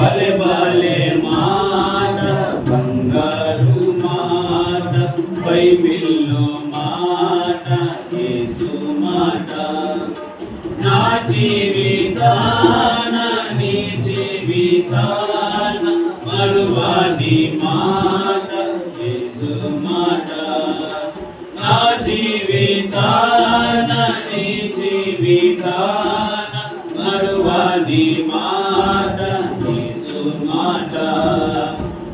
భలే భలే మాట, బంగారు మాట, బైబిల్లో మాట, యేసు మాట. నా జీవితాన నీ జీవితాన మరువని మాట, యేసు మాట. నా జీవితాన నీ జీవితాన మరువని మాట, యేసు మాట.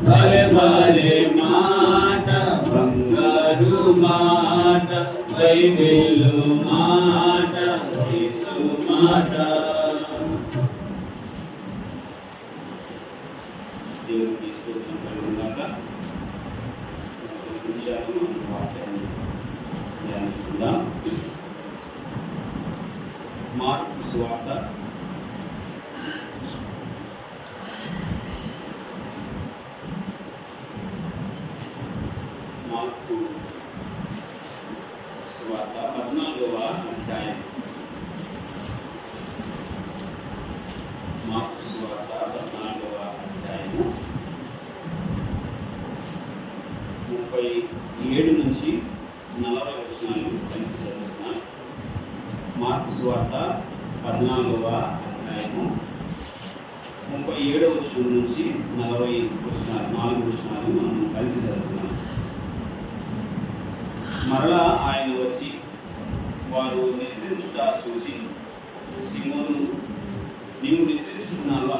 భలే భలే మాట, బంగారు మాట, బైబిలు మాట, యేసు మాట. దేవునికి స్తోత్రం కలుగుగాక. నిమిషాలు వాక్యాన్ని ధ్యానిస్తుందాం. మార్కు సువార్త మార్కు సువార్త 14వ అధ్యాయం. మార్కు సువార్త 14వ అధ్యాయము 37 నుంచి 40 వచనాలు కలిసి చదువుతున్నాను. మార్కు సువార్త 14వ అధ్యాయము 37వ వచనం నుంచి 40 వచనాలు, 4 వచనాలు మనం కలిసి చదువుతున్నాం. మరలా ఆయన వచ్చి వారు నిద్రించుట చూసి, సీమోను, నీవు నిద్రించుచున్నావా?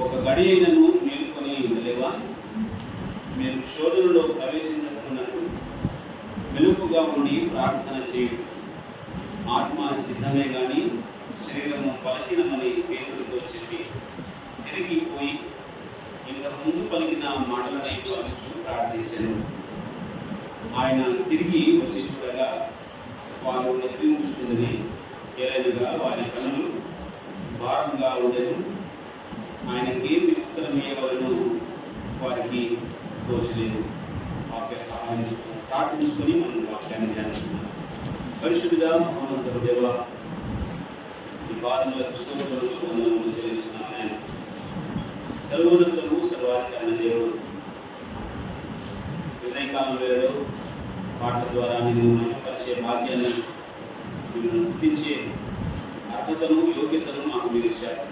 ఒక గడి అయినను మేలుకొని ఉండలేవా? మీరు శోధనలో ప్రవేశించకున్నట్టు మెలకుగా ఉండి ప్రార్థన చేయుడు. ఆత్మ సిద్ధమే కానీ శరీరము బలహీనమని పేతురుతో చెప్పి తిరిగిపోయి ఇంతకు ముందు పలికిన మాటలనే అనుచు ప్రార్థించాను. ఆయన తిరిగి వచ్చి చూడగా వారు నిద్రించుచున్నది, ఏలైనగా వారి కన్నులు భారంగా ఉండేది. ఆయనకేమి ఉత్తరం ఇవ్వవలెనో వారికి తోచలేదు. వాక్య సహాయం ప్రార్థించుకొని మనం వాక్యాన్ని ధ్యానిస్తున్నాం. పరిశుద్ధుడా, మహోన్నతుడు దేవా, ఈ పాదములకు స్తోత్రములు వందనములు చెల్లిస్తున్నాను. ఆయన సర్వోన్నతుడు, సర్వాధికారైన దేవుడు, ఉదయకాలం వేళలో పాటల ద్వారా నేను మహిమపరిచే భాగ్యాన్ని, మిమ్మల్ని స్తుతించే అర్హతను, యోగ్యతను మాకు మీరు ఇచ్చారు.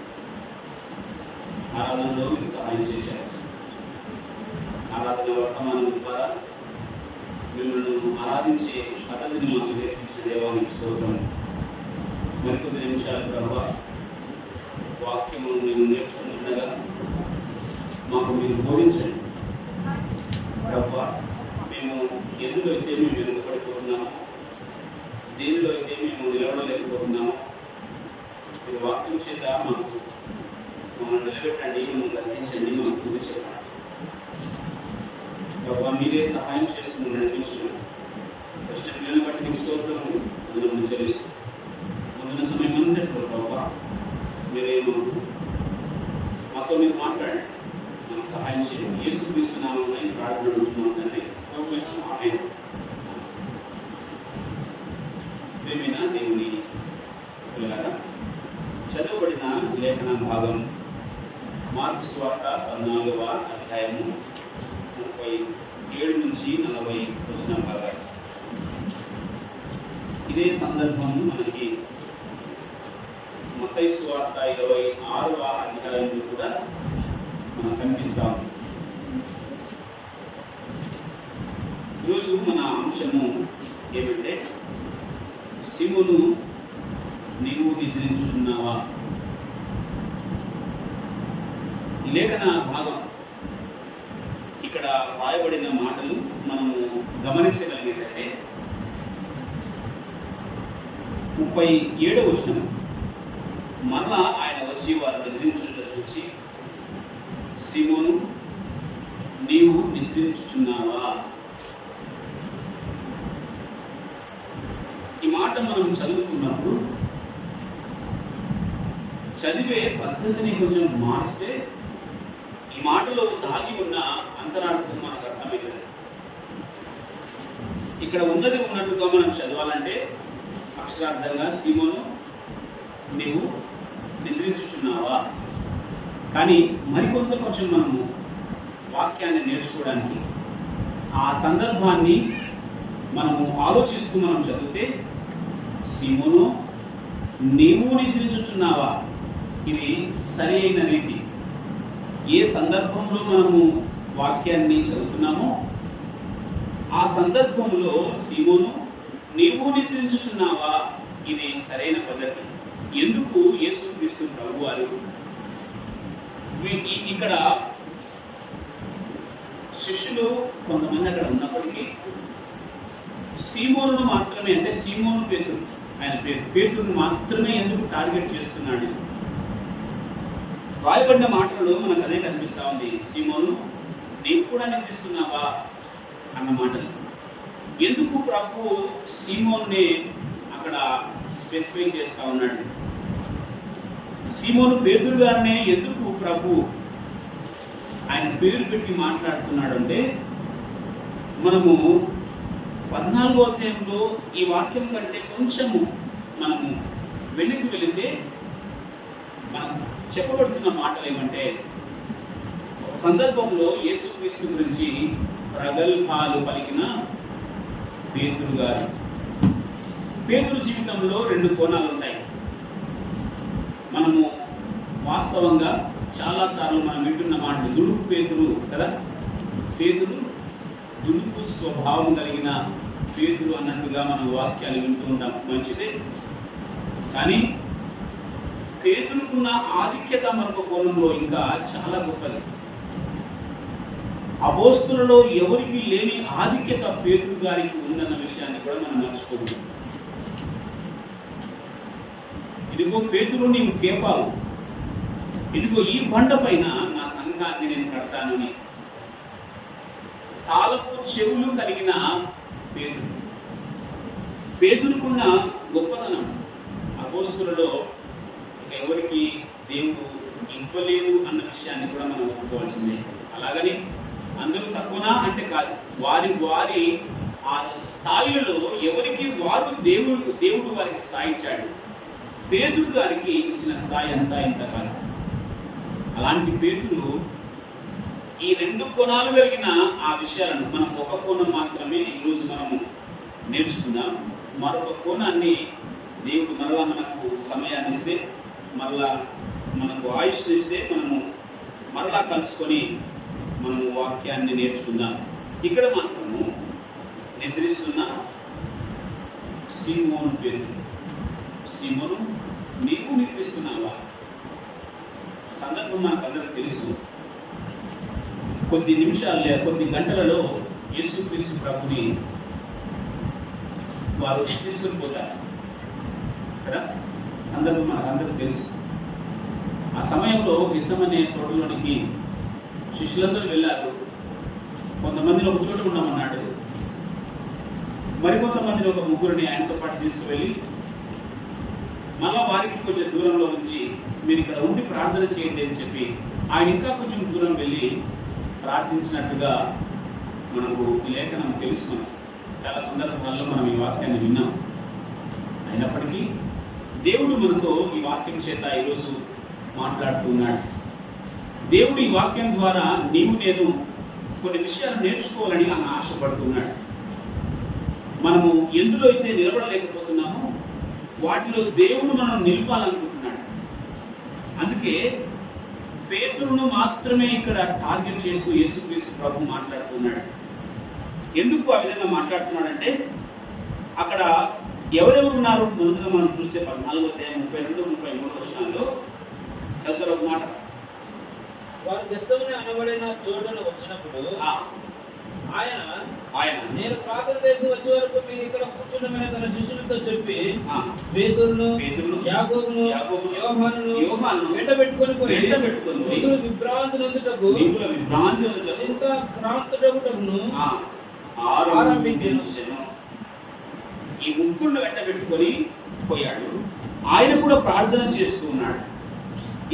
ఆరాధనలో మీరు సహాయం చేశారు. ఆరాధన వర్తమానం ద్వారా మిమ్మల్ని ఆరాధించే పద్ధతిని మాకు నేర్పించిన దేవానికి స్తోత్రం. మరికొద్ది నిమిషాల ప్రభావ వాక్యము మేము నేర్చుకుంటుండగా మాకు మీరు బోధించండి ప్రభావ. మేము ఎందులో అయితే మేము వెనుకబడిపోతున్నామో, దేనిలో అయితే మేము నిలబడలేకపోతున్నామో, మీరు వాక్యం చేత మాకు మమ్మల్ని నిలబెట్టండి, మమ్మల్ని గర్తించండి, మాకు గురి చెప్పండి ప్రభావ. మీరే సహాయం చేస్తున్న నడిపించిన వచ్చిన పిల్లలను బట్టి మీకు స్తోత్రము మనం చెల్లిస్తాం. ముందున్న సమయం అంతట్లో ప్రభావ మీరేమో మాతో మీరు మాట్లాడండి, మనకు సహాయం చేయండి. యేసుక్రీస్తు నామమున ప్రార్థన ఉంచున్నాం తండ్రి, ఆమేన్. ప్రియమైన దేవుని పిల్లలారా, చదువుబడిన లేఖన భాగం మార్కు సువార్త 14వ అధ్యాయము 37 నుంచి 40 వచనం భాగాలు. ఇదే సందర్భము మనకి మత్తయి సువార్త 26వ అధ్యాయంలో కూడా మనం కనిపిస్తాం. ఈరోజు మన అంశము ఏమంటే, సీమోను, నీవు నిద్రించుచున్నావా? ఈ లేఖన భాగం ఇక్కడ రాయబడిన మాటలు మనము గమనించగలిగినట్లయితే 37వ వచనం, మరలా ఆయన వచ్చి వారు నిద్రించుట చూసి, సీమోను, నీవు నిద్రించుచున్నావా? ఈ మాట మనం చదువుతున్నప్పుడు చదివే పద్ధతిని కొంచెం మారిస్తే ఈ మాటలో దాగి ఉన్న అంతరార్థం మనకు అర్థమవుతుంది. ఇక్కడ ఉన్నది ఉన్నట్టుగా మనం చదవాలంటే అక్షరార్థంగా, సీమోను, నీవు నిద్రించుచున్నావా? కానీ కొంచెం మనము వాక్యాన్ని నేర్చుకోవడానికి ఆ సందర్భాన్ని మనము ఆలోచిస్తూ మనం చదివితే, సీమోను నీవు నిద్రించుచున్నావా, ఇది సరి అయిన రీతి. ఏ సందర్భంలో మనము వాక్యాన్ని చదువుతున్నామో ఆ సందర్భంలో సీమోను నీవు నిద్రించుచున్నావా, ఇది సరైన పద్ధతి. ఎందుకు యేసుక్రీస్తు ప్రభు వారు ఇక్కడ శిష్యులు కొంతమంది అక్కడ ఉన్నప్పటికీ సీమోనును మాత్రమే, అంటే సీమోను పేతురు, ఆయన పేతురును మాత్రమే ఎందుకు టార్గెట్ చేస్తున్నాడు? రాయబడిన మాటల్లో మనకు అదే కనిపిస్తూ ఉంది. సీమోను నీవు కూడా నిద్రిస్తున్నావా అన్న మాటలు. ఎందుకు ప్రభు సీమోనుని అక్కడ స్పెసిఫై చేస్తూ ఉన్నాడు? సీమోను పేతురు గారినే ఎందుకు ప్రభు ఆయన పేరు పెట్టి మాట్లాడుతున్నాడు అంటే, మనము 14వ అధ్యాయంలో ఈ వాక్యం కంటే కొంచెము మనము వెనక్కి వెళితే మనం చెప్పబడుతున్న మాటలు ఏమంటే, ఒక సందర్భంలో యేసుక్రీస్తు గురించి ప్రగల్భాలు పలికిన పేతురు గారు. పేతురు జీవితంలో 2 కోణాలు ఉంటాయి. మనము వాస్తవంగా చాలాసార్లు మనం వింటున్న మాటలు దుడుకు పేతురు కదా, పేతురు దుడుకు స్వభావం కలిగిన పేతురు అన్నట్టుగా మనం వాక్యాలు వింటూ ఉంటాం. మంచిదే, కానీ పేతురుకున్న ఆధిక్యత మరొక కోణంలో ఇంకా చాలా గొప్పది. అపోస్తులలో ఎవరికి లేని ఆధిక్యత పేతురు గారికి ఉందన్న విషయాన్ని కూడా మనం మర్చిపోకూడదు. ఇదిగో పేతురు నీవు కేఫావు, ఇదిగో ఈ బండ పైన నా సంఘాన్ని నేను కడతానని తాళపు చెవులు కలిగిన పేతురుకున్న గొప్పతనం అపోస్తులలో ఎవరికి దేవుడు ఇవ్వలేదు అన్న విషయాన్ని కూడా మనం ఒప్పుకోవాల్సిందే. అలాగని అందరూ తక్కువనా అంటే కాదు, వారి వారి ఆ స్థాయిలలో ఎవరికి వారు దేవుడు వారికి స్థాయి ఇచ్చాడు. పేతురు గారికి ఇచ్చిన స్థాయి అంతా ఇంత కాదు. అలాంటి పేతురు ఈ 2 కోణాలు కలిగిన ఆ విషయాలను మనం ఒక కోణం మాత్రమే ఈరోజు మనము నేర్చుకుందాం. మరొక కోణాన్ని దేవుడు మరలా మనకు సమయాన్ని ఇస్తే, మరలా మనకు ఆయుష్ని ఇస్తే మనము మరలా కలుసుకొని మనము వాక్యాన్ని నేర్చుకుందాం. ఇక్కడ మాత్రము నిద్రిస్తున్న సీమోను పేతురు, సీమోను నీవు నిద్రిస్తున్నావా? సందర్భం మనకు అందరికీ తెలుసు. కొద్ది నిమిషాలు కొద్ది గంటలలో యేసుక్రీస్తు ప్రభుని వారు తీసుకొని పోతారు కదా. సందర్భం మనకు అందరికీ తెలుసు. ఆ సమయంలో గెత్సెమనే తోటలోనికి శిష్యులందరూ వెళ్ళారు. కొంతమందిని ఒక చోట ఉండమన్నాడు, మరికొంతమందిని ఒక ముగ్గురిని ఆయనతో పాటు తీసుకువెళ్ళి మళ్ళా వారికి కొంచెం దూరంలో ఉంచి మీరు ఇక్కడ ఉండి ప్రార్థన చేయండి అని చెప్పి ఆయన ఇంకా కొంచెం దూరం వెళ్ళి ప్రార్థించినట్టుగా మనకు ఈ లేఖనం తెలుసు. మనం చాలా సందర్భాల్లో మనం ఈ వాక్యాన్ని విన్నాం. అయినప్పటికీ దేవుడు మనతో ఈ వాక్యం చేత ఈరోజు మాట్లాడుతున్నాడు. దేవుడు ఈ వాక్యం ద్వారా నీవు నేను కొన్ని విషయాలు నేర్చుకోవాలని ఆయన ఆశపడుతున్నాడు. మనము ఎందులో అయితే నిలబడలేకపోతున్నామో వాటిలో దేవుడు మనం నిలపాలనుకుంటున్నాడు. అందుకే పేతురును మాత్రమే ఇక్కడ టార్గెట్ చేస్తూ యేసుక్రీస్తు ప్రభు మాట్లాడుతున్నాడు. ఎందుకు ఆ విధంగా మాట్లాడుతున్నాడంటే, అక్కడ ఎవరెవరు ఉన్నారు మొదటగా మనం చూస్తే 14వ అధ్యాయం 32-33 వచనాల్లో చదువుతారు ఒక మాట. వారు గెత్సెమనే అనబడిన చోటను వచ్చినప్పుడు ఆయన నేను ప్రార్థన చేసి వచ్చే వరకు మీరు ఇక్కడ కూర్చున్నామని తన శిష్యులతో చెప్పి పేతురును యాకోబును యోహానును వెంటబెట్టుకొని మిగులు విభ్రాంతి నొందుటకు చింతాక్రాంతుడగుటకును ఆరంభించెను. ఈ ముగ్గురును వెంటబెట్టుకొని పోయాడు. ఆయన కూడా ప్రార్థన చేస్తూ ఉన్నాడు.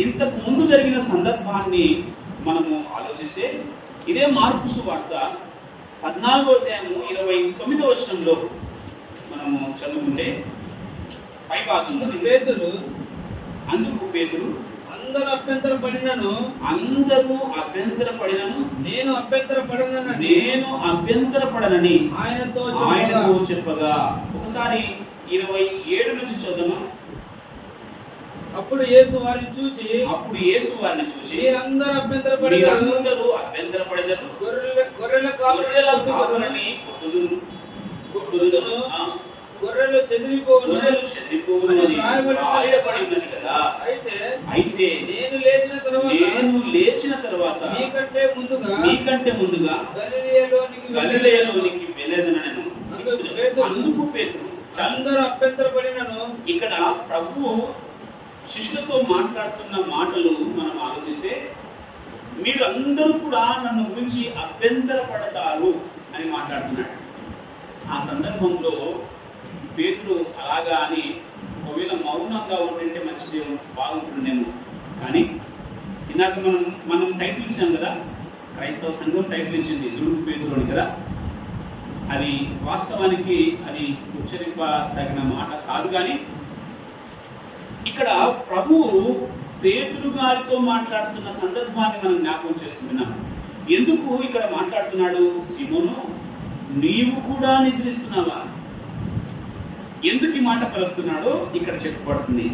ఇంతకు ముందు జరిగిన సందర్భాన్ని మనము ఆలోచిస్తే ఇదే మార్కు సువార్త 14వ అధ్యాయము 29వ వచనంలో మనము చదువుకుంటే పై భాగంలో పేతురు అందుకు పేతురు అందరూ అభ్యంతర పడినను నేను అభ్యంతర పడనని ఆయనతో చెప్పగా. ఒకసారి 27 నుంచి చూద్దామా. అప్పుడు యేసు వారిని చూచి మీరందరూ అభ్యంతర పడెదరు, గొర్రెల కాపరులని కొట్టుదును, గొర్రెలు చెదిరిపోవును రాయబడి ఉన్నది కదా. అయితే నేను లేచిన తర్వాత మీకంటే ముందుగా గలిలయలోనికి వెళ్ళేదనను. అందుకు పేతురు అందరూ అభ్యంతర పడినను. ఇక్కడ ప్రభువు శిష్యులతో మాట్లాడుతున్న మాటలు మనం ఆలోచిస్తే, మీరందరూ కూడా నన్ను గురించి అభ్యంతర పడతారు అని మాట్లాడుతున్నాడు. ఆ సందర్భంలో పేతురు అలాగా అని ఒకవేళ మౌనంగా ఉంటే మంచిది బాగుంటుందేమో. కానీ ఇందాక మనం టైటిల్ ఇచ్చాం కదా, క్రైస్తవ సంఘం టైటిల్ ఇచ్చింది దుడుకు పేతురు అని కదా. అది వాస్తవానికి అది ఉచ్చరింపదగిన మాట కాదు. కానీ ఇక్కడ ప్రభువు పేతురు గారితో మాట్లాడుతున్న సందర్భాన్ని మనం జ్ఞాపకం చేసుకుంటున్నాం. ఎందుకు ఇక్కడ మాట్లాడుతున్నాడు? సీమోను, నీవు కూడా నిద్రిస్తున్నావా? ఎందుకు ఈ మాట పలుకుతున్నాడో ఇక్కడ చెప్పబడుతుంది.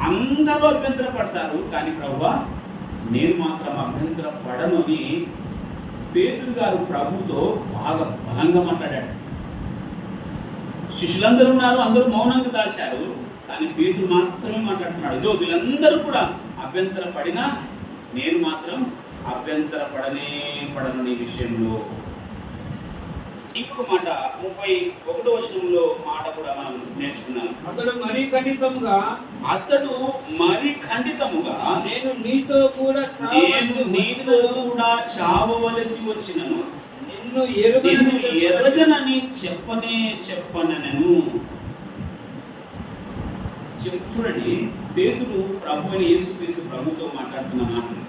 అందరూ అభ్యంతర పడతారు, కానీ ప్రభువా నేను మాత్రం అభ్యంతర పడను అని పేతురు గారు ప్రభుతో బాగా బలంగా మాట్లాడాడు. శిష్యులందరూ ఉన్నారు, అందరూ మౌనంగా దాల్చారు, కానీ పేతురు మాత్రమే మాట్లాడుతున్నాడు. ఇదో వీళ్ళందరూ కూడా అభ్యంతర పడినా నేను మాత్రం అభ్యంతర పడను నీ విషయంలో. ఇంకొక మాట 31వ వచనంలో మాట కూడా మనం నేర్చుకున్నాం. అతడు మరి ఖండితముగా నేను నీతో కూడా చావవలసి వచ్చినను, నిన్ను ఎరగనని చెప్పనను. చూడండి, పేతురు ప్రభు అయిన యేసుక్రీస్తు ప్రభుతో మాట్లాడుతున్న మాటలు.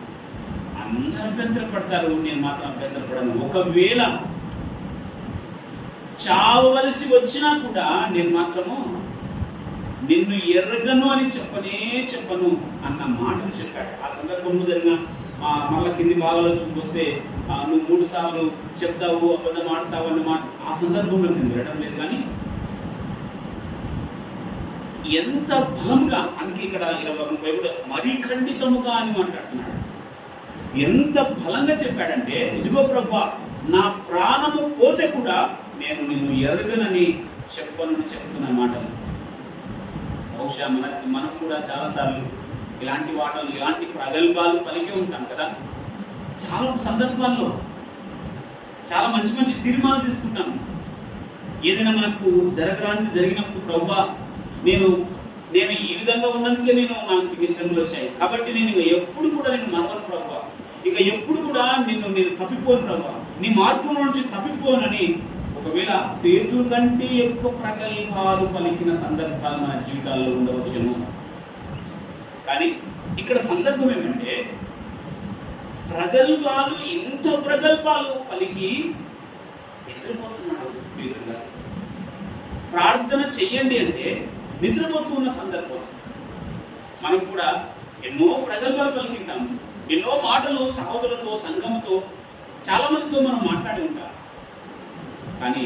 అందరూ అభ్యంతర పడతారు, నేను మాత్రం అభ్యంతర పడను. ఒకవేళ చావవలసి వచ్చినా కూడా నేను మాత్రము నిన్ను ఎరగను అని చెప్పను అన్న మాటలు చెప్పాడు. ఆ సందర్భంలో జరిగిన మళ్ళీ కింది భాగాలో చూపిస్తే నువ్వు 3 సార్లు చెప్తావు, అబద్ధం ఆడతావు అన్న మాట ఆ సందర్భంలో నేను వినడం లేదు. కానీ ఎంత బలంగా, అందుకే ఇక్కడ 20 మరీ ఖండితముగా అని మాట్లాడుతున్నాడు. ఎంత బలంగా చెప్పాడంటే, ఇదిగో ప్రభువా నా ప్రాణము పోతే కూడా నేను నిన్ను ఎరగనని చెప్తున్న మాటలు. బహుశా మనం కూడా చాలాసార్లు ఇలాంటి మాటలు, ఇలాంటి ప్రగల్భాలు పలికి ఉంటాం కదా. చాలా సందర్భాల్లో చాలా మంచి తీర్మానాలు తీసుకుంటాం. ఏదైనా మనకు జరిగినప్పుడు ప్రభువా నేను ఈ విధంగా ఉన్నందుకే నాకు ఇన్ని శ్రమలు వచ్చాయి, కాబట్టి నేను ఎప్పుడు కూడా నేను మరవను ప్రభువా, ఇక ఎప్పుడు కూడా నేను తప్పిపోను ప్రభువా, నీ మార్గం నుంచి తప్పిపోనని ఒకవేళ పేతురు కంటే ఎక్కువ ప్రగల్భాలు పలికిన సందర్భాలు మన జీవితాల్లో ఉండవచ్చును. కానీ ఇక్కడ సందర్భం ఏమంటే, ఇంత ప్రగల్భాలు పలికి నిద్రపోతున్నాడు పేతురు గారు. ప్రార్థన చెయ్యండి అంటే నిద్రపోతున్న సందర్భం. మనం కూడా ఎన్నో ప్రగల్భాలు పలికింటాం, ఎన్నో మాటలు సహోదరులతో, సంఘంతో, చాలా మందితో మనం మాట్లాడి ఉంటాం. కానీ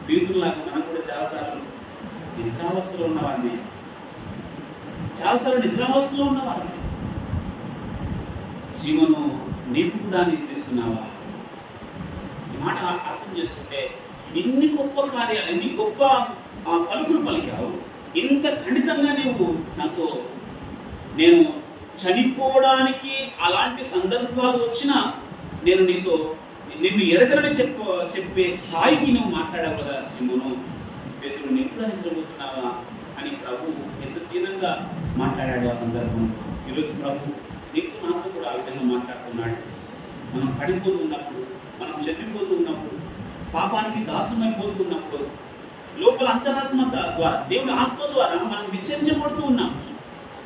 పేతురులాగా మనం కూడా చాలాసార్లు నిద్రావస్థలో ఉన్నవారిని సీమోను నీవు కూడా నిద్రిస్తున్నావా? ఈ మాట అర్థం చేసుకుంటే, ఇన్ని గొప్ప కార్యాలు, ఇన్ని గొప్ప పలుకులు పలికావు, ఇంత ఖండితంగా నేను చనిపోవడానికి అలాంటి సందర్భాలు వచ్చినా నేను నిన్ను ఎరగలని చెప్పే స్థాయికి నువ్వు మాట్లాడావు కదా సీమోను. పేతురు నీవు కూడా నిద్రపోతున్నావా అని ప్రభు ఎంత దీనంగా మాట్లాడాడు ఆ సందర్భంలో. ఈరోజు ప్రభు నీకు నాతో కూడా ఆ విధంగా మాట్లాడుతున్నాడు. మనం పడిపోతున్నప్పుడు, మనం చెదిరిపోతున్నప్పుడు, పాపానికి దాసమైపోతున్నప్పుడు, లోపల అంతరాత్మ ద్వారా, దేవుని ఆత్మ ద్వారా మనం విచ్చరించబడుతూ ఉన్నాం.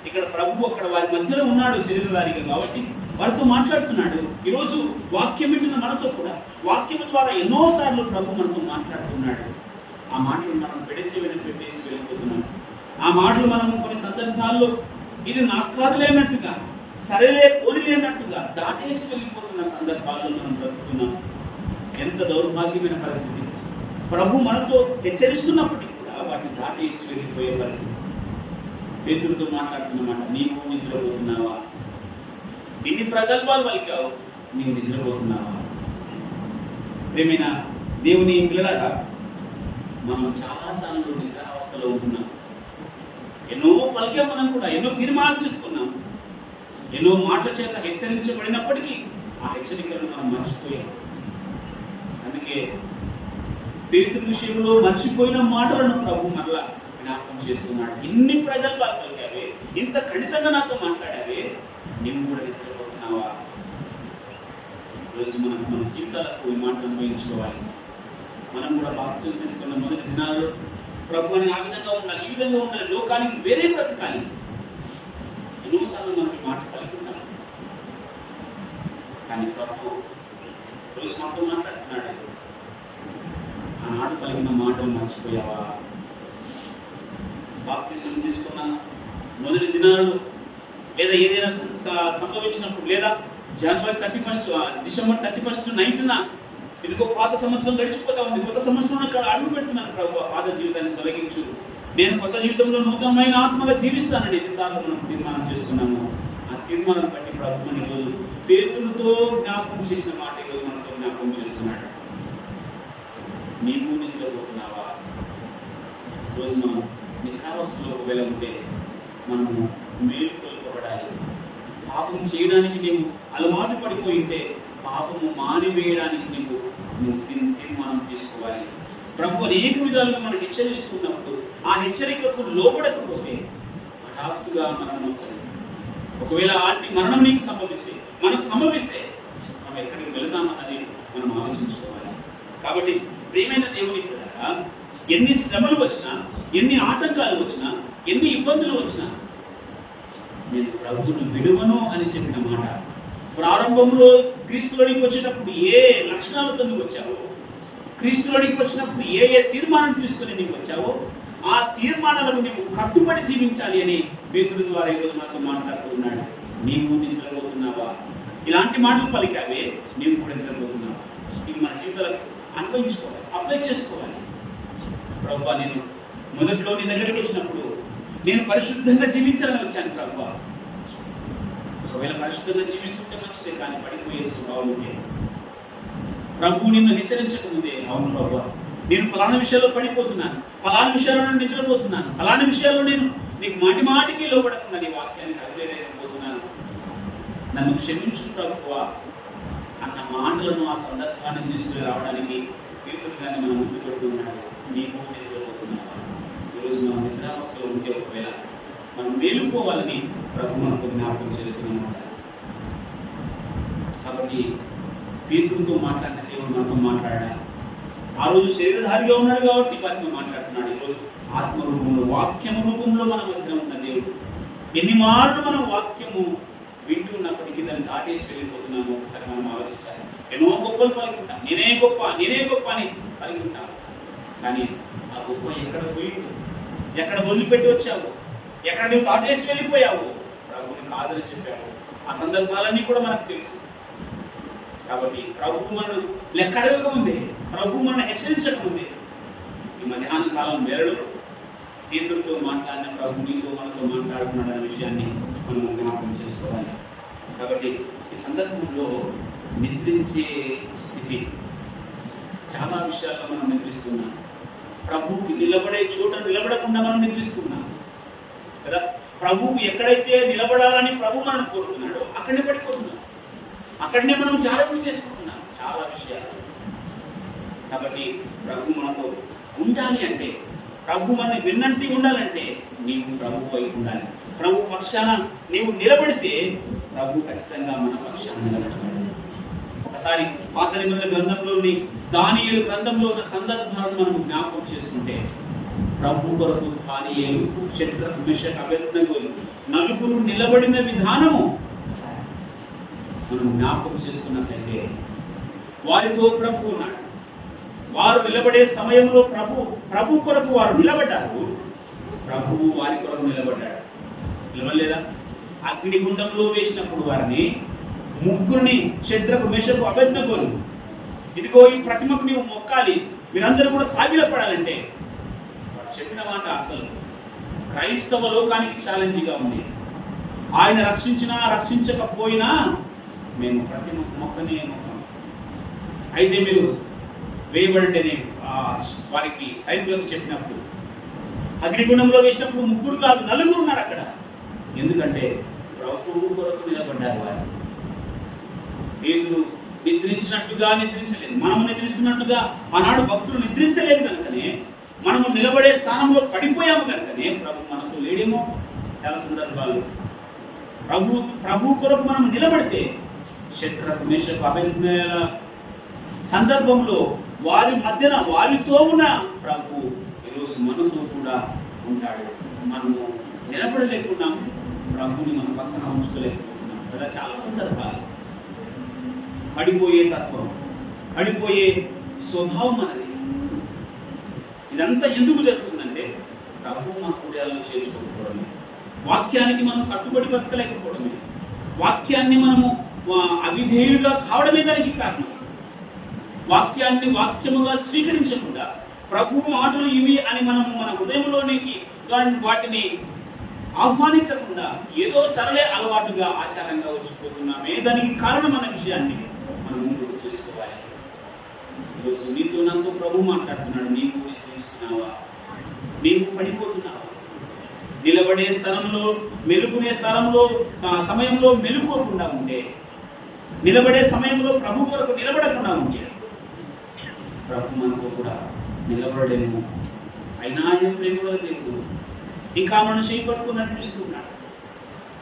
ఇక్కడ ప్రభు అక్కడ వారి మధ్యలో ఉన్నాడు శరీరధారిగా, కాబట్టి వారితో మాట్లాడుతున్నాడు. ఈరోజు వాక్యం వింటున్న మనతో కూడా వాక్యం ద్వారా ఎన్నోసార్లు ప్రభు మనతో మాట్లాడుతున్నాడు. ఆ మాటలు మనం పెట్టేసి వెళ్ళిపోతున్నాం. ఆ మాటలు మనం కొన్ని సందర్భాల్లో ఇది నాకు కాదులేనట్టుగా సరేలే పోలిలేనట్టుగా దాటేసి వెళ్ళిపోతున్న సందర్భాల్లో మనం బ్రతుకుతున్నాం. ఎంత దౌర్భాగ్యమైన పరిస్థితి. ప్రభు మనతో హెచ్చరిస్తున్నప్పటికీ కూడా వాటిని దాటేసి వెళ్ళిపోయే పరిస్థితి. పేతురుతో మాట్లాడుతున్నమాట, నీవు నిద్రపోతున్నావా? ఇన్ని ప్రగల్భాలు పలికావు, నీవు నిద్రపోతున్నావా? ప్రేమైన దేవుని పిల్లలారా, మనం చాలాసార్లు నిద్రావస్థలో ఉంటున్నాం. ఎన్నో పలికాం, మనం కూడా ఎన్నో తీర్మానాలు తీసుకున్నాం, ఎన్నో మాటల చేత హెచ్చరించబడినప్పటికీ ఆ హెచ్చరికలను మనం మర్చిపోయాం. అందుకే పేతురు విషయంలో మర్చిపోయిన మాటలను ప్రభు మరలా జ్ఞాపకం చేస్తున్నాడు. ఇన్ని ప్రగల్భాలు పలికావే, ఇంత ఖండితంగా నాతో మాట్లాడావే, నీవు కూడా నిద్రపోతున్నావా? ఈరోజు మన జీవితాలకు ఈ మాటలు అనుభవించుకోవాలి. మనం కూడా బాప్తిసం తీసుకున్న మొదటి దినాల్లో ప్రభు అని ఆ విధంగా ఉండాలి, ఈ విధంగా ఉండాలి, లోకానికి వేరే బ్రతకాలి. ఎన్నోసార్లు మనం ఈ మాట పలుకున్నాం. కానీ ప్రభు రోజు మాతో మాట్లాడుతున్నాడు. ఆనాడు పలికిన మాటలు మర్చిపోయావా? బాప్తిసం తీసుకున్న మొదటి దినాలు లేదా ఏదైనా సంభవించినప్పుడు, లేదా జనవరి 31 డిసెంబర్ 31 నైట్న ఇదిగో పాత సంవత్సరం గడిచిపోతా ఉంది, కొత్త సంవత్సరం అడుగు పెడుతున్నాను ప్రభు, పాత జీవితాన్ని తొలగించు, నేను కొత్త జీవితంలో నూతనమైన ఆత్మగా జీవిస్తానని ఎన్నిసార్లు మనం తీర్మానం చేసుకున్నాము. ఆ తీర్మానం బట్టి ప్రభు మన ఈరోజు పేతురుతో జ్ఞాపకం చేసిన మాట ఈరోజు మనతో జ్ఞాపకం చేస్తున్నాడు. నీవు నిద్రపోతున్నావా? రోజు మనం నిద్రావస్థలో ఒకవేళ ఉంటే మనము మేలుకొల్పబడాలి. పాపం చేయడానికి నీవు అలవాటు పడిపోయింటే పాపము మానివేయడానికి నువ్వు తీర్మానం తీసుకోవాలి. ప్రభు అనేక విధాలుగా మనం హెచ్చరిస్తున్నప్పుడు ఆ హెచ్చరికకు లోబడకపోతే హఠాత్తుగా మరణం వస్తుంది. ఒకవేళ అలాంటి మరణం నీకు మనకు సంభవిస్తే మనం ఎక్కడికి వెళతామన్నది మనం ఆలోచించుకోవాలి. కాబట్టి ప్రియమైన దేవుని కూడా ఎన్ని శ్రమలు వచ్చినా, ఎన్ని ఆటంకాలు వచ్చినా, ఎన్ని ఇబ్బందులు వచ్చినా నేను ప్రభువును విడువను అని చెప్పిన మాట. ప్రారంభంలో క్రీస్తులోనికి వచ్చేటప్పుడు ఏ లక్షణాలతో నువ్వు వచ్చావో, క్రీస్తులోనికి వచ్చినప్పుడు ఏ తీర్మానం తీసుకుని నీవు వచ్చావో ఆ తీర్మానాలకు నీవు కట్టుబడి జీవించాలి అని పేతురు ద్వారా ఈరోజు నాతో మాట్లాడుతూ ఉన్నాడు. నీవు నిద్రపోతున్నావా? ఇలాంటి మాటలు పలికావే, నీవు కూడా నిద్రపోతున్నావా? ఇది మన జీవితాలకు అన్వయించుకోవాలి, అప్లై చేసుకోవాలి. ప్రభువా, నేను మొదట్లో నీ దగ్గరికి వచ్చినప్పుడు నేను పరిశుద్ధంగా జీవించాలని వచ్చాను ప్రభువా. ఒకవేళ పరిశుద్ధంగా జీవిస్తుంటే మంచిదే, కానీ పడిపోయే స్వభావం ఉంటే ప్రభు నిన్ను హెచ్చరించకముందే, అవును ప్రభువా నేను ఫలానా విషయాల్లో పడిపోతున్నాను, ఫలానా విషయాల్లో నేను నిద్రపోతున్నాను, ఫలానా విషయాల్లో నేను నీకు మాటికి లోబడకుండా నీ వాక్యానికి అవిధేయపోతున్నాను, నన్ను క్షమించు ప్రభువా అన్న మాటలను ఆ సందర్భాన్ని తీసుకుని రావడానికి పేతురుగానే మనం ముందు పెడుతున్నాడు. నీకు నిద్రపోతున్నావా? ఈరోజు మనం నిద్రావస్థలో ఉంటే ఒకవేళ మనం మేలుకోవాలని ప్రభు మనతో జ్ఞాపకం చేస్తున్నాం. కాబట్టి పేతురుతో మాట్లాడిన దేవుడు మనతో మాట్లాడాలి. ఆ రోజు శరీరధారిగా ఉన్నాడు కాబట్టి వారితో మాట్లాడుతున్నాడు. ఈరోజు ఆత్మ రూపంలో, వాక్యం రూపంలో మన మధ్య ఉన్న దేవుడు. ఎన్ని మార్లు మనం వాక్యము వింటూ ఉన్నప్పటికీ దాన్ని దాటేసి వెళ్ళిపోతున్నాము. ఒకసారి మనం ఆలోచించాలి. ఎన్నో గొప్పలు పలుకుంటాం, నేనే గొప్ప అని పలుకుంటాం. కానీ ఆ గొప్ప ఎక్కడ పోయిందో, ఎక్కడ వదిలిపెట్టి వచ్చావు, ఎక్కడ నువ్వు దాటేసి వెళ్ళిపోయావు, ప్రభుని కాదని చెప్పావు. ఆ సందర్భాలన్నీ కూడా మనకు తెలుసు. కాబట్టి ప్రభు మనను లెక్క అడగకముందే, ప్రభు మనను హెచ్చరించకముందే ఈ మధ్యాహ్న కాలం వేళలో పేతురుతో మాట్లాడిన ప్రభు నీతో మనతో మాట్లాడుతున్నాడు అనే విషయాన్ని మనం జ్ఞాపకం చేసుకోవాలి. కాబట్టి ఈ సందర్భంలో నిద్రించే స్థితి, చాలా విషయాల్లో మనం నిద్రిస్తున్నాం. ప్రభువుకి నిలబడే చోట నిలబడకుండా మనం నిద్రిస్తున్నాం కదా. ప్రభువుకు ఎక్కడైతే నిలబడాలని ప్రభు మనల్ని కోరుతున్నాడో అక్కడనే పడిపోతున్నాం, అక్కడనే మనం జాగ్రత్త చేసుకుంటున్నాం చాలా విషయాలు. కాబట్టి ప్రభు మనతో ఉండాలి అంటే, ప్రభు మనని విన్నంటి ఉండాలంటే నీవు ప్రభు వైపు ఉండాలి. ప్రభు పక్షాన నీవు నిలబడితే ప్రభు ఖచ్చితంగా మన పక్షాన నిలబడతాడు. ఒకసారి పాత నిబంధన గ్రంథంలోని దానియేలు గ్రంథంలో ఉన్న సందర్భాలను మనం జ్ఞాపకం చేసుకుంటే, ప్రభు కొరకు దానియేలు, షద్రకు, మెషకు, అబేద్నెగోలు నలుగురు నిలబడిన విధానము మనం జ్ఞాపకం చేసుకున్నట్లయితే వారితో ప్రభు ఉన్నాడు. వారు నిలబడే సమయంలో ప్రభు కొరకు వారు నిలబడ్డారు. ప్రభువు వారి కొరకు నిలబడ్డాడు. నిలబడలేదా? అగ్నిగుండంలో వేసినప్పుడు వారిని ముగ్గురిని షడ్రకు మెషకు అబేద్నెగోను, ఇదిగో ఈ ప్రతిమకు నీవు మొక్కాలి, మీరందరూ కూడా సాగిలపడాలంటే వారు చెప్పిన మాట అసలు క్రైస్తవ లోకానికి ఛాలెంజ్గా ఉంది. ఆయన రక్షించినా రక్షించకపోయినా మేము ప్రతి మొక్కనే మొక్కం. అయితే మీరు వేయబడంటేనే వారికి సైనికులకు చెప్పినప్పుడు అగ్నిగుండంలో వేసినప్పుడు ముగ్గురు కాదు నలుగురు ఉన్నారు అక్కడ. ఎందుకంటే ప్రభువు కొరకు నిలబడ్డారు వారు. పేతురు నిద్రించినట్టుగా నిద్రించలేదు, మనము నిద్రిస్తున్నట్టుగా ఆనాడు భక్తులు నిద్రించలేదు కనుకనే మనము నిలబడే స్థానంలో పడిపోయాము కనుకనే ప్రభు మనతో లేడేమో. చాలా సందర్భాలు ప్రభు కొరకు మనం నిలబడితే షడ్రకు మేషకు అబేద్నెగోల సందర్భంలో వారి మధ్యన వారితో ఉన్న ప్రభు ఈరోజు మనతో కూడా ఉంటాడు. మనము నిలబడలేకున్నాం, ప్రభుని మన పక్కన ఉంచుకోలేకపోతున్నాం కదా. చాలా సందర్భాలు పడిపోయే తత్వం, పడిపోయే స్వభావం మనది. ఇదంతా ఎందుకు జరుగుతుందంటే ప్రభు మన హృదయాలను చేర్చుకోకపోవడమే, వాక్యానికి మనం కట్టుబడి బతకలేకపోవడమే, వాక్యాన్ని మనము అవిధేయులుగా కావడమే దానికి కారణం. వాక్యాన్ని వాక్యముగా స్వీకరించకుండా ప్రభు మాటలు ఇవి అని మనము మన హృదయంలోనికి వాటిని ఆహ్వానించకుండా ఏదో సరళే అలవాటుగా ఆచారంగా వచ్చిపోతున్నామే, దానికి కారణం అన్న విషయాన్ని మనం ముందుకు చేసుకోవాలి. ఈరోజు నీతో నాతో ప్రభు మాట్లాడుతున్నాడు. నీవు నిద్రిస్తున్నావా? నీవు పడిపోతున్నావా? నిలబడే స్థలంలో మెలుకునే స్థలంలో సమయంలో మెలుకోకుండా ఉంటే, నిలబడే సమయంలో ప్రభు కొరకు నిలబడకుండా ఉంటే ప్రభు మనతో కూడా నిలబడలేము. అయినా ఆయన ప్రేమ దేవుడు ఇంకా మనం చేయి పట్టుకొని నడిపిస్తున్నాడు.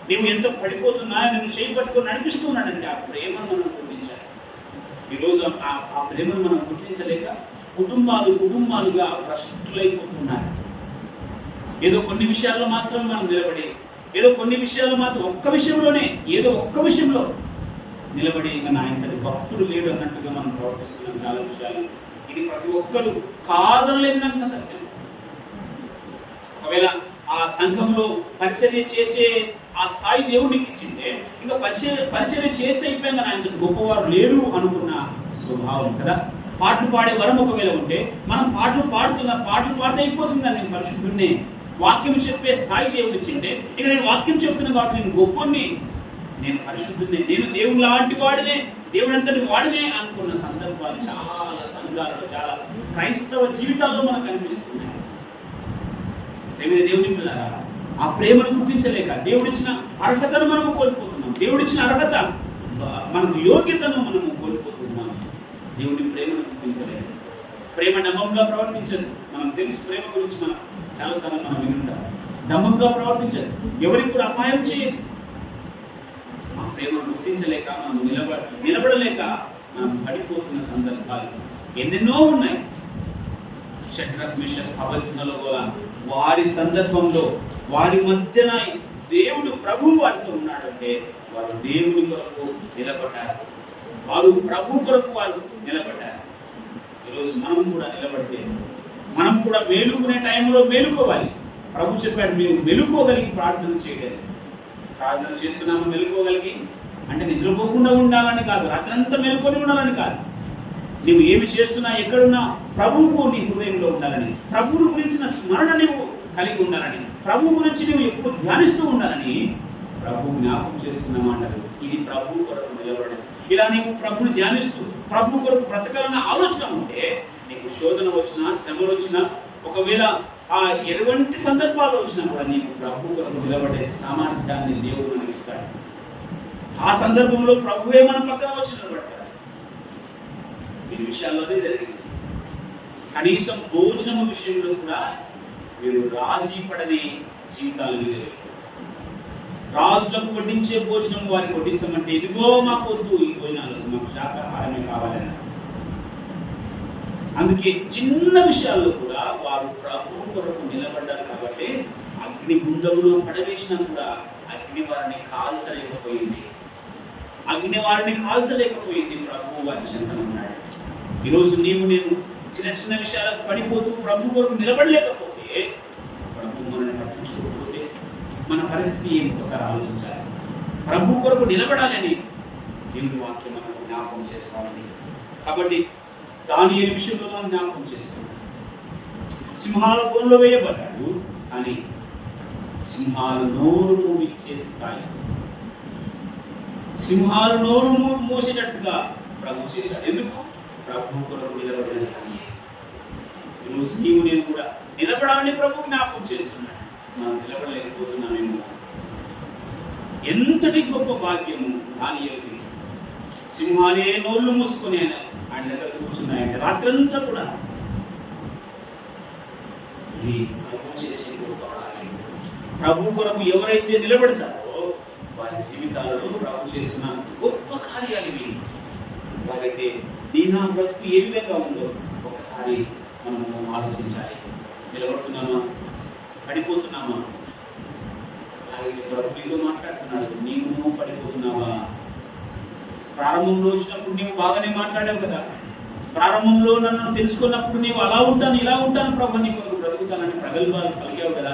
నీవు ఎంతో పడిపోతున్నా నేను చేయి పట్టుకొని నడిపిస్తున్నాడంటే ఆ ప్రేమను మనం గుర్తించాలి. ఈరోజు ఆ ప్రేమను మనం గుర్తించలేక కుటుంబాలుగా భ్రష్టులైపోతున్నారు. ఏదో కొన్ని విషయాల్లో మాత్రం మనం నిలబడి, ఏదో కొన్ని విషయాల్లో మాత్రం ఒక్క విషయంలో నిలబడి ఇంకా నా ఇంతటి భక్తుడు లేడు అన్నట్టుగా మనం ప్రవర్తిస్తున్నాం. చాలా విషయాలు ఇది ప్రతి ఒక్కరు కాదనలేదన్న సత్యం. ఒకవేళ ఆ సంఘంలో పరిచర్య చేసే ఆ స్థాయి దేవుడికి ఇచ్చిందే, ఇంకా పరిచర్య చేస్తే అయిపోయింది ఆయన గొప్పవారు లేరు అనుకున్న స్వభావం కదా. పాటలు పాడే వరం ఒకవేళ ఉంటే మనం పాటలు పాడితే అయిపోతుంది. నేను పరిశుద్ధుడినే, వాక్యం చెప్పే స్థాయి దేవుడు ఇచ్చింటే ఇక నేను వాక్యం చెప్తున్నా కాబట్టి నేను గొప్పని, నేను పరిశుద్ధుడినే, నేను దేవుడు లాంటి వాడినే, దేవుడు అంతటి వాడినే అనుకున్న సందర్భాలు చాలా సంఘాలలో, చాలా క్రైస్తవ జీవితాల్లో మనకు కనిపిస్తున్నాయి. దేవుని పిల్లరా, ఆ ప్రేమను గుర్తించలేక దేవుడిచ్చిన అర్హతను మనము కోల్పోతున్నాం. దేవుడిచ్చిన అర్హత మనకు యోగ్యతను మనము కోల్పోతున్నాం. దేవుని ప్రేమను గుర్తించలేక, ప్రేమ డంబంగా ప్రవర్తించదు. మనం తెలుసు ప్రేమ గురించి మనం చాలాసార్లు మనం వినుంటాం. డంబంగా ప్రవర్తించదు, ఎవరికి కూడా అపాయం చేయదు. ఆ ప్రేమను గుర్తించలేక మనం నిలబడలేక మనం పడిపోతున్న సందర్భాలు ఎన్నెన్నో ఉన్నాయి. షడ్రక్ మెషక్ అబేద్నెగోల వారి సందర్భంలో వారి మధ్యన దేవుడు ప్రభు వారితో ఉన్నాడంటే వారు దేవుని కొరకు నిలబడ్డారు, వారు ప్రభు కొరకు వారు నిలబడ్డారు. ఈరోజు మనం కూడా నిలబడితే, మనం కూడా మేలుకునే టైంలో మేలుకోవాలి. ప్రభు చెప్పాడు, మీరు మెలుకోగలిగి ప్రార్థన చేయలేదు. ప్రార్థన చేస్తున్నాము మెలుకోగలిగి అంటే నిద్రపోకుండా ఉండాలని కాదు, రాత్రంతా మెలుకొని ఉండాలని కాదు. నువ్వు ఏమి చేస్తున్నా, ఎక్కడున్నా ప్రభువుకు నీ హృదయంలో ఉండాలని, ప్రభువుని గురించిన స్మరణ నువ్వు కలిగి ఉండాలని, ప్రభు గురించి నువ్వు ఎప్పుడు ధ్యానిస్తూ ఉండాలని ప్రభు జ్ఞాపకం చేస్తున్నామంటారు. ఇది ప్రభు కొరకు నిలబడడం. ఇలా నీవు ప్రభుని ధ్యానిస్తూ ప్రభు కొరకు బ్రతకాలన్న ఆలోచన ఉంటే నీకు శోధన వచ్చినా, శ్రమలు వచ్చినా, ఒకవేళ ఆ ఎటువంటి సందర్భాలు వచ్చినా కూడా నీకు ప్రభు కొరకు నిలబడే సామర్థ్యాన్ని దేవుడు మనకి ఇస్తాడు. ఆ సందర్భంలో ప్రభువే మన పక్కన వచ్చి నిలబడతాడు. ఈ విషయాల్లోనే జరిగింది. కనీసం భోజనం విషయంలో కూడా వీరు రాజీ పడని జీవితాలు వీరు. రాజులకు వడ్డించే భోజనం వారికి వడ్డిస్తామంటే ఇదిగో మాకు వద్దు, ఈ భోజనాలు మాకు శాకాహారమే కావాలని. అందుకే చిన్న విషయాల్లో కూడా వారు ప్రభు కొరకు నిలబడ్డారు. కాబట్టి అగ్నిగుండంలో పడవేసినా కూడా అగ్ని వారిని కాల్చలేకపోయింది. ప్రభు వారి చెంతన ఉన్నాడు. ఈరోజు నీవు నేను చిన్న చిన్న విషయాలకు పడిపోతూ ప్రభు కొరకు నిలబడలేకపోతే, ప్రభు మనల్ని పట్టించుకోకపోతే, మన పరిస్థితి ఏమి ఒకసారి ఆలోచించాలి. ప్రభు కొరకు నిలబడాలని దేవుని వాక్యం మనకు జ్ఞాపకం చేస్తా ఉంది. కాబట్టి దానియేలు విషయంలో మనం జ్ఞాపకం చేసుకున్నాం. సింహాల బోన్లో వేయబడ్డాడు, కానీ సింహాలు నోరు ఇచ్చే స్థాయి, సింహాలు నోరు మూసేటట్టుగా ప్రభు చేశాడు. ఎందుకు? ప్రభు కొరకు నిలబడడానికి. ఈరోజు నీవు నేను కూడా నిలబడాలని ప్రభు జ్ఞాపకం చేస్తున్నాడు. మనం నిలబడలేకపోతున్నామేమో. ఎంతటి గొప్ప భాగ్యము దానియేలుకి. సింహాలే నోళ్ళు మూసుకొని ఆయన దగ్గర కూర్చున్నాయంటే రాత్రంతా కూడా. ఇది ప్రభు చేసే గొప్ప కార్యం. ప్రభు కొరకు ఎవరైతే నిలబడతారో వారి జీవితాలలో ప్రభు చేస్తున్న గొప్ప కార్యాలు ఇవి. వారైతే నీ నా బ్రతుకు ఏ విధంగా ఉందో ఒకసారి మనము ఆలోచించాలి. నిలబడుతున్నామా? పడిపోతున్నామా? అలాగే ప్రభు నీతో మాట్లాడుతున్నాడు. నీవు పడిపోతున్నావా? ప్రారంభంలో వచ్చినప్పుడు నీవు బాగానే మాట్లాడావు కదా. ప్రారంభంలో నన్ను తెలుసుకున్నప్పుడు నీవు అలా ఉంటాను ఇలా ఉంటాను ప్రభు నీ కొరకు బ్రతుకుతానని ప్రగల్భాలు పలికావు కదా.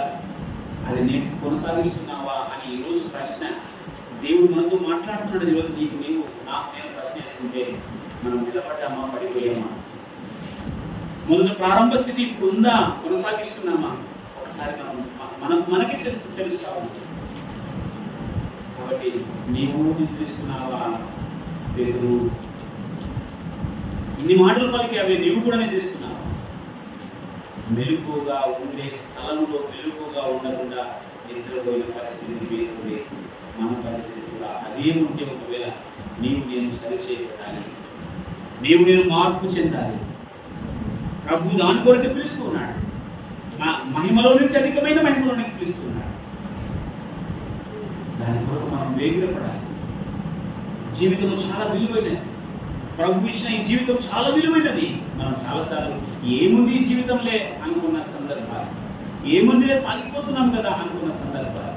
అది నేను కొనసాగిస్తున్నావా అని ఈరోజు ప్రశ్న దేవుడు మనతో మాట్లాడుతున్నాడు. ఈరోజు నీవు నాకు నేను ప్రశ్న వేసుకుంటే మనం నిలబడ్డామా, పడిపోయామా? మొదట ప్రారంభ స్థితి ఇప్పుడు ఉందా, కొనసాగిస్తున్నామా? ఒకసారి మనకి తెలుసుకోవాలి. కాబట్టి నీవు నిద్రిస్తున్నావా? పేతురు ఇన్ని మాటలు పలికావే, నీవు కూడా నిద్రిస్తున్నావా? మెలుగుగా ఉండే స్థలంలో మెలుగుగా ఉండకుండా నిద్రపోయిన పరిస్థితి పేతురుడే. మన పరిస్థితి కూడా అదే ఉంటే ఒకవేళ నీవు నేను సరిచేయబడాలి, నీవు నేను మార్పు చెందాలి. ప్రభు దాని కొరకు పిలుస్తున్నాడు. మహిమలో నుంచి అధికమైన మహిమలోనికి పిలుస్తున్నాడు. దాని కొరకు మనం వేగిరపడాలి. జీవితం చాలా విలువైనది. ప్రభు ఇచ్చిన ఈ జీవితం చాలా విలువైనది. మనం చాలాసార్లు ఏముంది ఈ జీవితంలే అనుకున్న సందర్భాలు, ఏముందిలే సాగిపోతున్నాం కదా అనుకున్న సందర్భాలు,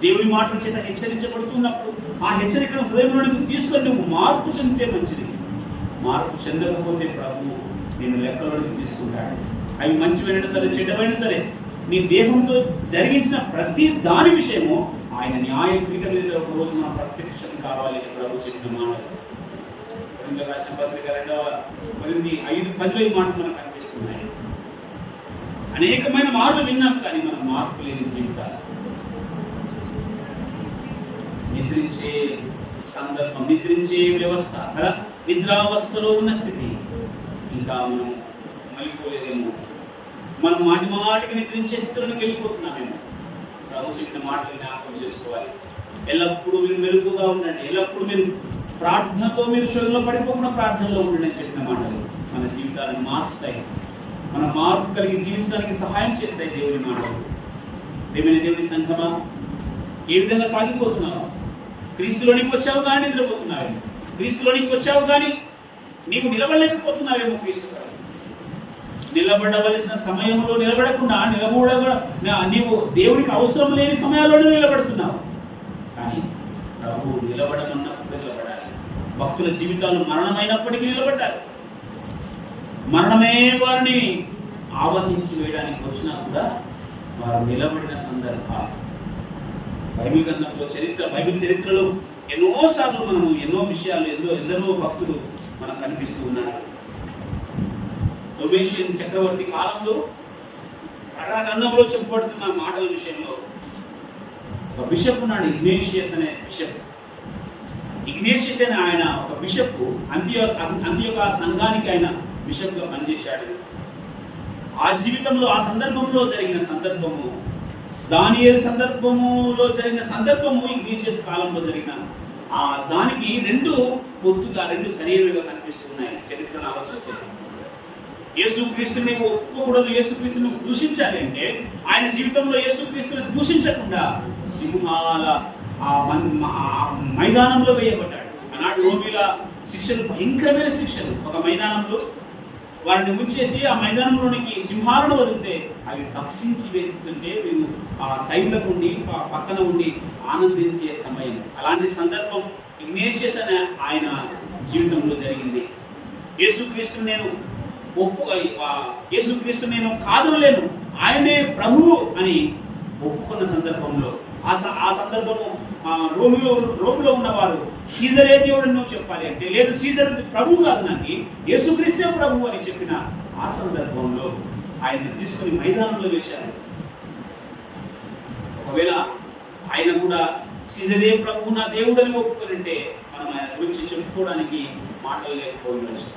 దేవుని మాటల చేత హెచ్చరించబడుతున్నప్పుడు ఆ హెచ్చరికను హృదయంలోనికి తీసుకొని నువ్వు మార్పు చెందితే మంచిది. మార్పు చెందకపోతే ప్రభు నేను లెక్కలోనికి తీసుకుంటాడు. అవి మంచివైనా సరే చెడ్డవైనా సరే నీ దేహంతో జరిగించిన ప్రతి దాని విషయము ఆయన న్యాయ పీఠం మీద ఒక రోజు మన ప్రత్యక్షం కావాలి. ప్రభు చెప్పిన మాటలు రాసిన పత్రిక 2:5-10 మాటలు మనకు కనిపిస్తున్నాయి. అనేకమైన మార్పులు విన్నాం, కానీ మనం మార్పు లేని జీవితాలు, నిద్రించే సందర్భం, నిద్రించే వ్యవస్థ కదా, నిద్రావస్థలో ఉన్న స్థితి. ఇంకా మనం మలిపోలేదేమో, మనం మాటికి నిద్రించే స్థితిలోకి వెళ్ళిపోతున్నామేమో. ప్రభు చెప్పిన మాటలు జ్ఞాపకం చేసుకోవాలి. ఎల్లప్పుడూ మీరు మెలుగుగా ఉండండి, ఎల్లప్పుడూ మీరు ప్రార్థనతో మీరు చదువులో పడిపోకుండా ప్రార్థనలో ఉండండి అని చెప్పిన మాటలు మన జీవితాలను మార్చుతాయి. మన మార్పు కలిగి జీవించడానికి సహాయం చేస్తాయి దేవుని మాటలు. ప్రియమైన దేవుని సంఘమా, ఏ విధంగా సాగిపోతున్నావు? క్రీస్తులోనికి వచ్చావు కానీ నిద్రపోతున్నావేమో, క్రీస్తులోనికి వచ్చావు కానీ నీవు నిలబడలేకపోతున్నావేమో. క్రీస్తు నిలబడవలసిన సమయంలో నిలబడకుండా నీవు దేవునికి అవసరం లేని సమయాల్లోనే నిలబడుతున్నావు. కానీ ప్రభు నిలబడమన్నప్పుడు నిలబడాలి. భక్తుల జీవితాలు మరణమైనప్పటికీ నిలబడ్డారు. మరణమే వారిని ఆవహించి వేయడానికి వచ్చినా కూడా వారు నిలబడిన సందర్భాలు బైబిల్ గ్రంథంలో బైబిల్ చరిత్రలో ఎన్నోసార్లు మనము ఎన్నో విషయాలు ఎందరో భక్తులు మనకు కనిపిస్తూ ఉన్నారు. డొమేషియన్ చక్రవర్తి కాలంలో గ్రంథంలో చెప్పబడుతున్న మాటల విషయంలో ఒక బిషప్ ఉన్నాడు, ఇగ్నేషియస్ అనే బిషప్. ఇగ్నేషియస్ అనే ఆయన ఒక బిషప్, అంత్యోక సంఘానికి ఆయన బిషప్గా పనిచేశాడు. ఆ జీవితంలో ఆ సందర్భంలో జరిగిన సందర్భము, దానియేలు సందర్భములో జరిగిన సందర్భము, ఇగ్నేషియస్ కాలంలో జరిగిన దానికి రెండు సరైనవిగా కనిపిస్తున్నాయి చరిత్రను ఆలోచిస్తే. యేసుక్రీస్తుని ఒప్పుకోకూడదు, యేసుక్రీస్తుని దూషించాలి అంటే ఆయన జీవితంలో యేసుక్రీస్తుని దూషించకుండా సింహాల మైదానంలో వేయబడ్డాడు. ఆనాడు రోమిల శిక్షలు భయంకరమైన శిక్షలు. ఒక మైదానంలో వారిని ఉంచేసి ఆ మైదానంలోనికి సింహాలను వదిలితే అవి భక్షించి వేస్తుంటే వీరు ఆ సైడ్లకు ఉండి పక్కన ఉండి ఆనందించే సమయం. అలాంటి సందర్భం ఇగ్నేషియస్ అనే ఆయన జీవితంలో జరిగింది. యేసుక్రీస్తు నేను కాదనలేను, ఆయనే ప్రభువు అని ఒప్పుకున్న సందర్భంలో ఆ సందర్భము రోమిలో ఉన్నవారు సీజరే దేవుడు నువ్వు చెప్పాలి అంటే, లేదు సీజర్ ప్రభు కాదు, నాకు యేసుక్రీస్తే ప్రభు అని చెప్పిన ఆ సందర్భంలో ఆయన తీసుకొని మైదానంలో వేశారు. ఒకవేళ ఆయన కూడా సీజరే ప్రభు నా దేవుడు అని ఒప్పుకొని మనం ఆయన గురించి చెప్పుకోవడానికి మాటలు లేకపోవచ్చు.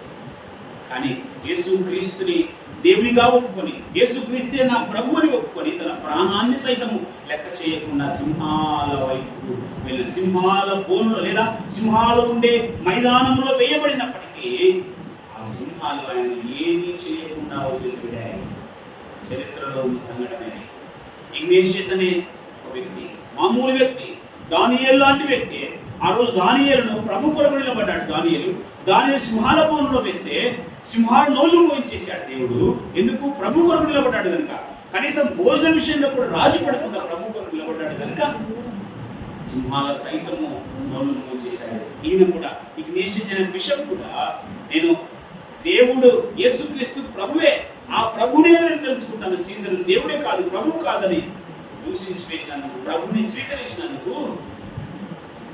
కానీ యేసుక్రీస్తుని దేవునిగా ఒప్పుకొని, యేసుక్రీస్తే నా ప్రభు అని ఒప్పుకొని తన ప్రాణాన్ని సైతము లెక్క చేయకుండా సింహాల వైపు వెళ్ళిన, సింహాల బోన్లో లేదా సింహాలు ఉండే మైదానంలో వేయబడినప్పటికీ ఆ సింహాలు ఆయన ఏమీ చేయకుండా వదిలిపెట్టాయి. చరిత్రలో ఉన్న సంఘటన. ఇగ్నేషియస్ అనే ఒక వ్యక్తి, మామూలు వ్యక్తి, దానియేలు లాంటి వ్యక్తి. ఆ రోజు దానియేలును ప్రభు కొరకు నిలబడ్డాడు. దానియేలు సింహాల బోనులో వేస్తే సింహాలు నోళ్ళు మోయించేశాడు దేవుడు. ఎందుకు? ప్రభు కొరకు నిలబడ్డాడు కనుక. కనీసం భోజనం విషయంలో కూడా రాజు పడకుండా ప్రభు కొరకు నిలబడ్డాడు కనుక సింహాల సైతము నోళ్ళు మోయించేశాడు. ఈయన కూడా ఇగ్నేషియస్ అనే బిషప్ కూడా, నేను దేవుడు యేసుక్రీస్తు ప్రభువే, ఆ ప్రభునే నేను తెలుసుకుంటాను, సీజన్ దేవుడే కాదు ప్రభు కాదని దూషించి వేసినందుకు, ప్రభుని స్వీకరించినందుకు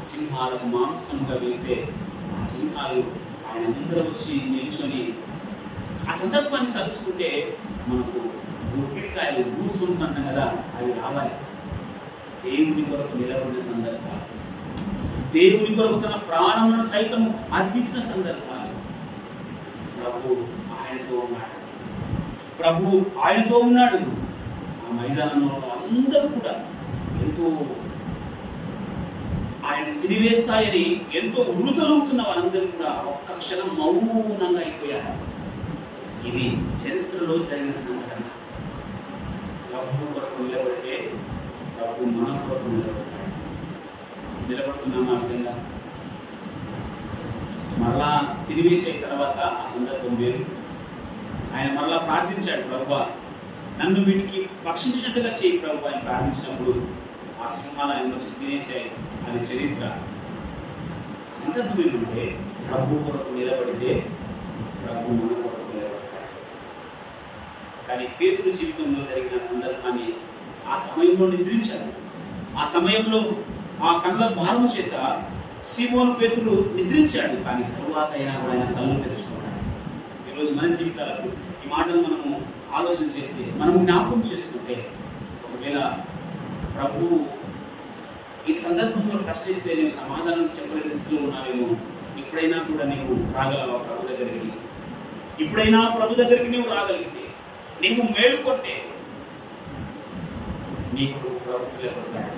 సింహాలను మాంసంగా వేస్తే ఆ సింహాలు ఆయన ముందర వచ్చి నిల్చొని ఆ సందర్భాన్ని తలుచుకుంటే మనకు గుగ్గిరికాయలు గూస్బంప్స్ అంటాం కదా, అవి రావాలి. దేవుని కొరకు నిలబడిన సందర్భాలు, దేవుని కొరకు తన ప్రాణములను సైతం అర్పించిన సందర్భాలు. ప్రభు ఆయనతో ఉన్నాడు. ఆ మైదానంలో అందరూ కూడా ఎంతో ఆయన తినివేస్తాయని ఎంతో ఉరుతలుగుతున్న వాళ్ళందరూ కూడా ఒక్క క్షణం మౌనంగా అయిపోయారు. ఇది చరిత్రలో జరిగిన సంఘటన. ప్రభు కొరకు నిలబడితే ప్రభు మన కొరకు నిలబడతాడు. నిలబడుతున్నామా అర్థంగా? మరలా తినివేసే తర్వాత ఆ సందర్భం వేరు. ఆయన మరలా ప్రార్థించాడు, ప్రభువా నన్ను వీటికి భక్షించినట్టుగా చేయి ప్రభు అని ప్రార్థించినప్పుడు ఆ సింహాలు ఆయన వచ్చి తినేసాయి. అది చరిత్ర. సందర్భం ఏమంటే ప్రభు కొరకు నిలబడితే ప్రభు మన కొరకు నిలబడతాడు. కానీ పేతురు జీవితంలో జరిగిన సందర్భాన్ని ఆ సమయంలో నిద్రించాడు. ఆ సమయంలో ఆ కళ్ళ భారం చేత సీమోను పేతురు నిద్రించాడు. కానీ తరువాత అయినా కూడా ఆయన కళ్ళు తెరుచుకున్నాడు. ఈరోజు మన జీవితాలకు ఈ మాటలు మనము ఆలోచన చేస్తే, మనము జ్ఞాపకం చేసుకుంటే, ఒకవేళ ప్రభు ఈ సందర్భంలో ప్రశ్నిస్తే నేను సమాధానం చెప్పలేని స్థితిలో ఉన్నావేమో, ఇప్పుడైనా కూడా నీవు రాగలవా ప్రభు దగ్గరికి? ఇప్పుడైనా ప్రభు దగ్గరికి నీవు రాగలిగితే, నీవు మేలుకొంటే నీకు ప్రభు నిలబడతాడు.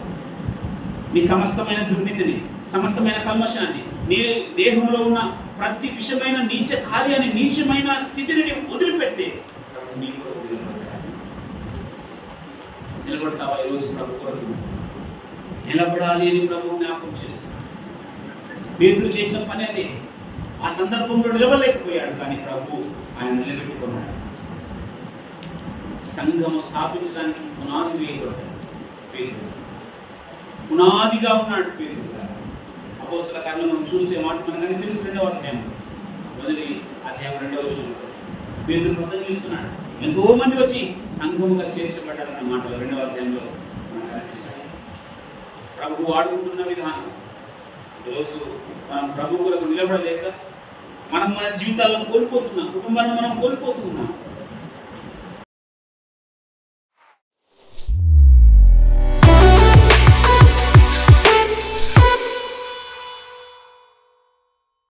నీ సమస్తమైన దుర్నీతిని, సమస్తమైన కల్మషాన్ని, నీ దేహంలో ఉన్న ప్రతి విషయమైన నీచ కార్యాన్ని, నీచమైన స్థితిని నీవు వదిలిపెడితే ప్రభు నీ కొరకు నిలబడతాడు. నిలబడతావా ఈరోజు ప్రభు కొరకు? నిలబడాలి అని ప్రభు జ్ఞాపకం చేస్తున్నాడు. పేతురు చేసిన పని అదే. ఆ సందర్భంలో నిలబడలేకపోయాడు, కానీ ప్రభు ఆయన నిలబెట్టుకున్నాడు. సంఘము స్థాపించడానికి పునాది వేయబడ్డాడు పేతురు. పునాదిగా ఉన్నాడు పేతురు. అపోస్తల కార్యాలను మనం చూస్తే మాట మనకని తెలుసు. 2వ అధ్యాయం 2వ వచనంలో పేతురు ప్రసంగిస్తున్నాడు. ఎంతో మంది వచ్చి సంఘముగా చేర్చబడ్డారన్న మాటలు 2వ అధ్యాయంలో మనకు కనిపిస్తాయి. ప్రభు వాడుకుంటున్న విధానం. ఈరోజు మనం ప్రభు కొరకు నిలబడలేక మనం మన జీవితాలను కోల్పోతున్నాం, కుటుంబాన్ని మనం కోల్పోతున్నాం.